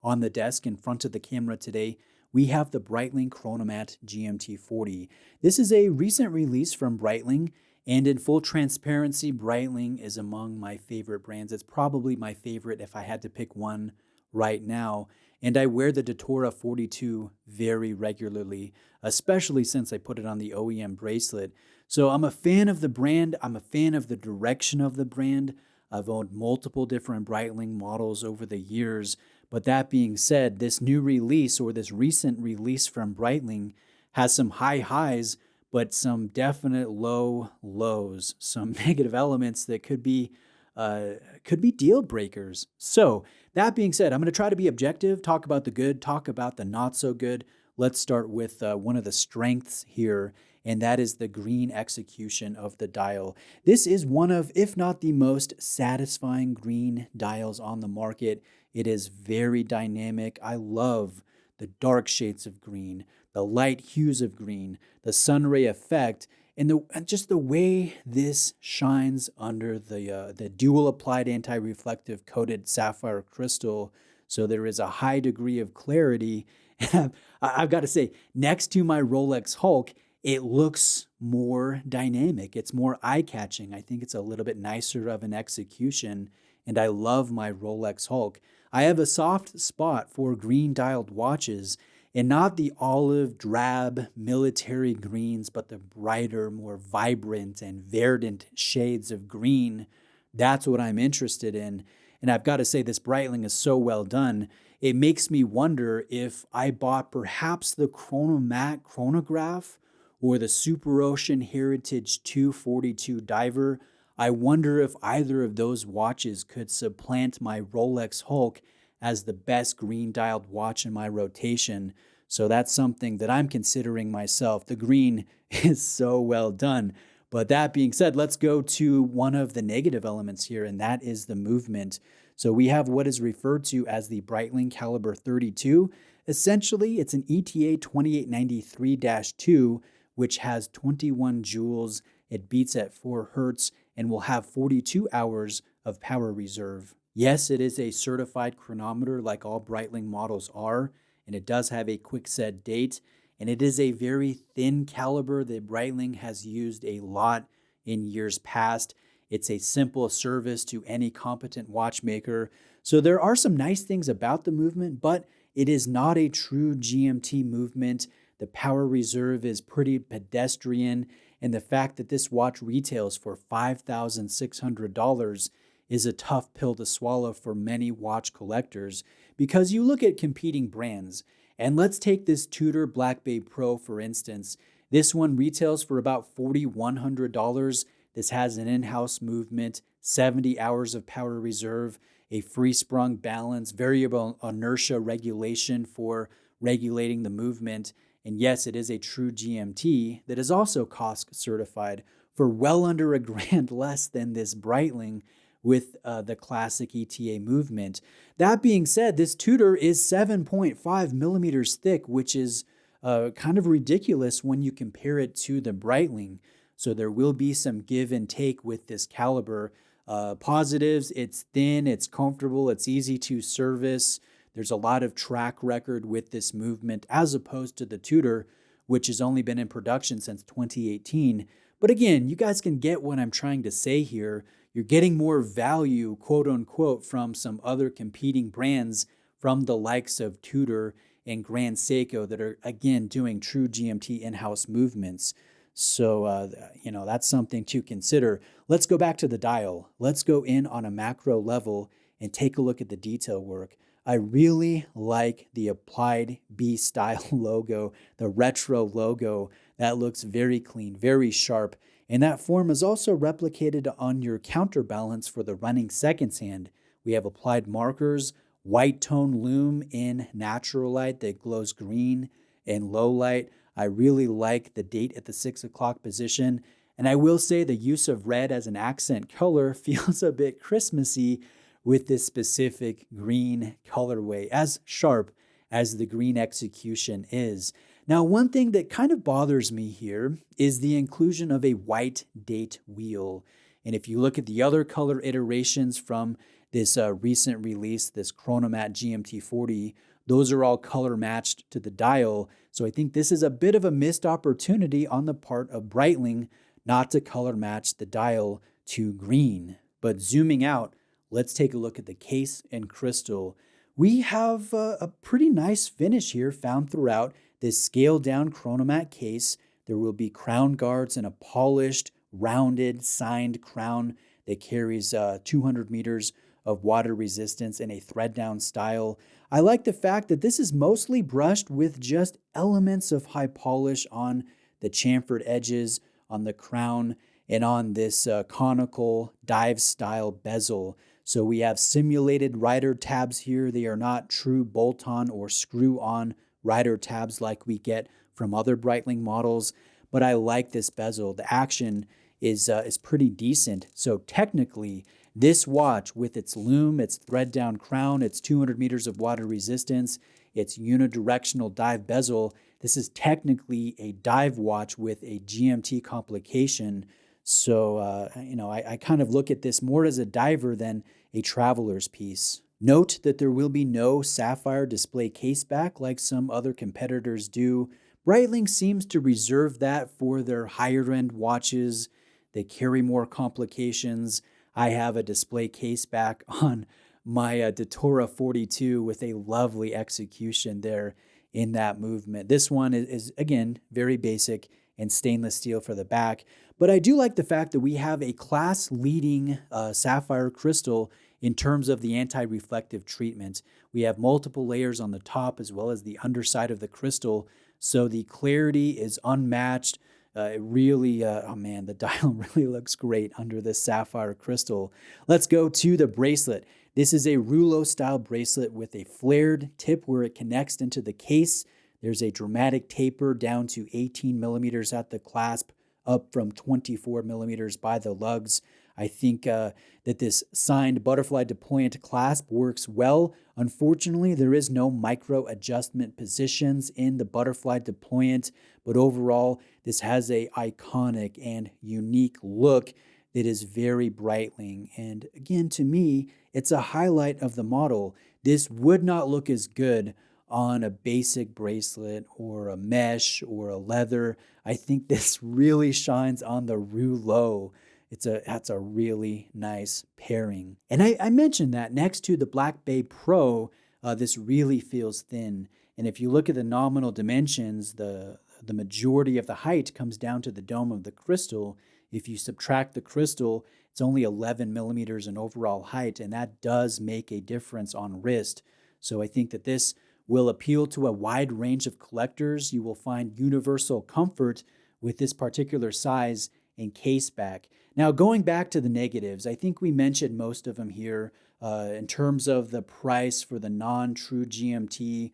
on the desk in front of the camera today, we have the Breitling Chronomat GMT 40. This is a recent release from Breitling, and in full transparency, Breitling is among my favorite brands. It's probably my favorite if I had to pick one right now. And I wear the Datura 42 very regularly, especially since I put it on the OEM bracelet. So I'm a fan of the brand. I'm a fan of the direction of the brand. I've owned multiple different Breitling models over the years. But that being said, this new release or this recent release from Breitling has some high highs, but some definite low lows, some negative elements that could be deal breakers. So that being said, I'm going to try to be objective, talk about the good, talk about the not so good. Let's start with one of the strengths here, and that is the green execution of the dial. This is one of, if not the most satisfying green dials on the market. It is very dynamic. I love the dark shades of green, the light hues of green, the sunray effect, and just the way this shines under the dual applied anti-reflective coated sapphire crystal. So there is a high degree of clarity. And I've got to say, next to my Rolex Hulk, it looks more dynamic. It's more eye-catching. I think it's a little bit nicer of an execution, and I love my Rolex Hulk. I have a soft spot for green dialed watches, and not the olive drab military greens, but the brighter, more vibrant and verdant shades of green. That's what I'm interested in. And I've got to say, this Breitling is so well done. It makes me wonder if I bought perhaps the Chronomat chronograph or the Super Ocean Heritage 242 Diver. I wonder if either of those watches could supplant my Rolex Hulk as the best green dialed watch in my rotation. So that's something that I'm considering myself. The green is so well done. But that being said, let's go to one of the negative elements here, and that is the movement. So we have what is referred to as the Breitling Caliber 32. Essentially, it's an ETA 2893-2, which has 21 joules. It beats at 4 hertz and will have 42 hours of power reserve. Yes, it is a certified chronometer like all Breitling models are, and it does have a quick set date, and it is a very thin caliber that Breitling has used a lot in years past. It's a simple service to any competent watchmaker. So there are some nice things about the movement, but it is not a true GMT movement. The power reserve is pretty pedestrian, and the fact that this watch retails for $5,600 is a tough pill to swallow for many watch collectors, because you look at competing brands, and let's take this Tudor Black Bay Pro for instance. This one retails for about $4,100. This has an in-house movement, 70 hours of power reserve, a free-sprung balance, variable inertia regulation for regulating the movement, and yes, it is a true GMT that is also COSC certified for well under $1,000 less than this Breitling with the classic ETA movement. That being said, this Tudor is 7.5 millimeters thick, which is kind of ridiculous when you compare it to the Breitling. So there will be some give and take with this caliber. Positives, it's thin, it's comfortable, it's easy to service. There's a lot of track record with this movement as opposed to the Tudor, which has only been in production since 2018. But again, you guys can get what I'm trying to say here. You're getting more value, quote unquote, from some other competing brands from the likes of Tudor and Grand Seiko that are, again, doing true GMT in-house movements. So, that's something to consider. Let's go back to the dial. Let's go in on a macro level and take a look at the detail work. I really like the applied B-style logo, the retro logo. That looks very clean, very sharp. And that form is also replicated on your counterbalance for the running seconds hand. We have applied markers, white tone lume in natural light that glows green and low light. I really like the date at the 6 o'clock position. And I will say the use of red as an accent color feels a bit Christmassy with this specific green colorway, as sharp as the green execution is. Now, one thing that kind of bothers me here is the inclusion of a white date wheel. And if you look at the other color iterations from this recent release, this Chronomat GMT 40, those are all color matched to the dial. So I think this is a bit of a missed opportunity on the part of Breitling not to color match the dial to green. But zooming out, let's take a look at the case and crystal. We have a pretty nice finish here found throughout this scaled down Chronomat case. There will be crown guards and a polished, rounded, signed crown that carries 200 meters of water resistance in a thread down style. I like the fact that this is mostly brushed with just elements of high polish on the chamfered edges, on the crown, and on this conical dive style bezel. So we have simulated rider tabs here. They are not true bolt-on or screw-on rider tabs like we get from other Breitling models, but I like this bezel. The action is pretty decent. So technically, this watch with its lume, its thread down crown, its 200 meters of water resistance, its unidirectional dive bezel, this is technically a dive watch with a GMT complication. So, I kind of look at this more as a diver than a traveler's piece. Note that there will be no sapphire display caseback like some other competitors do. Breitling seems to reserve that for their higher-end watches. They carry more complications. I have a display caseback on my Datora 42 with a lovely execution there in that movement. This one is again, very basic and stainless steel for the back. But I do like the fact that we have a class-leading sapphire crystal in terms of the anti-reflective treatment. We have multiple layers on the top as well as the underside of the crystal, so the clarity is unmatched. It really, the dial really looks great under this sapphire crystal. Let's go to the bracelet. This is a rouleau-style bracelet with a flared tip where it connects into the case. There's a dramatic taper down to 18 millimeters at the clasp, up from 24 millimeters by the lugs. I think that this signed butterfly deployant clasp works well. Unfortunately, there is no micro adjustment positions in the butterfly deployant, but overall, this has a iconic and unique look that is very Breitling. And again, to me, it's a highlight of the model. This would not look as good on a basic bracelet or a mesh or a leather. I think this really shines on the rouleau. That's a really nice pairing. And I mentioned that next to the Black Bay Pro, this really feels thin. And if you look at the nominal dimensions, the majority of the height comes down to the dome of the crystal. If you subtract the crystal, it's only 11 millimeters in overall height, and that does make a difference on wrist. So I think that this will appeal to a wide range of collectors. You will find universal comfort with this particular size and caseback. Now, going back to the negatives, I think we mentioned most of them here in terms of the price for the non-true GMT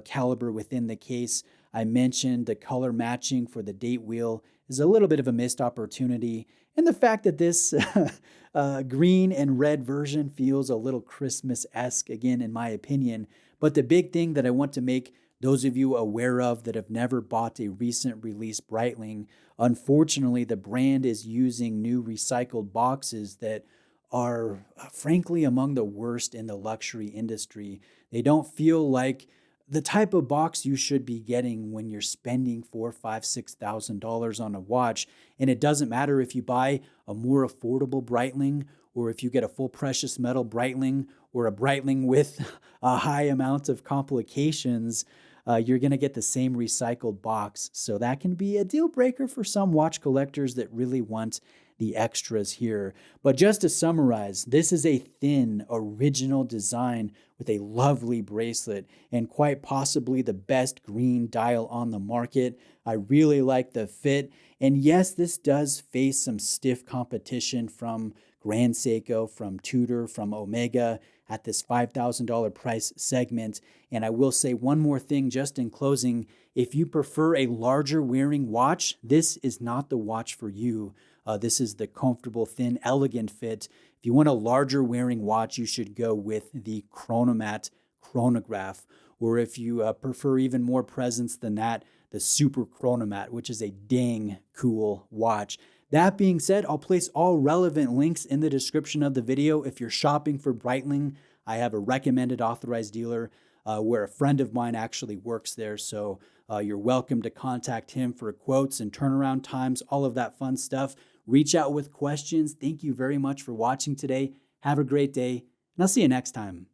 caliber within the case. I mentioned the color matching for the date wheel is a little bit of a missed opportunity, and the fact that this green and red version feels a little Christmas-esque, again, in my opinion. But the big thing that I want to make those of you aware of that have never bought a recent release Breitling, unfortunately, the brand is using new recycled boxes that are frankly among the worst in the luxury industry. They don't feel like the type of box you should be getting when you're spending $4,000, $5,000, $6,000 on a watch. And it doesn't matter if you buy a more affordable Breitling or if you get a full precious metal Breitling or a Breitling with a high amount of complications, you're going to get the same recycled box. So that can be a deal breaker for some watch collectors that really want the extras here. But just to summarize, this is a thin, original design with a lovely bracelet and quite possibly the best green dial on the market. I really like the fit. And yes, this does face some stiff competition from Grand Seiko, from Tudor, from Omega at this $5,000 price segment. And I will say one more thing just in closing. If you prefer a larger wearing watch, this is not the watch for you. This is the comfortable, thin, elegant fit. If you want a larger wearing watch, you should go with the Chronomat chronograph. Or if you prefer even more presence than that, the Super Chronomat, which is a dang cool watch. That being said, I'll place all relevant links in the description of the video. If you're shopping for Breitling, I have a recommended authorized dealer where a friend of mine actually works there. So you're welcome to contact him for quotes and turnaround times, all of that fun stuff. Reach out with questions. Thank you very much for watching today. Have a great day, and I'll see you next time.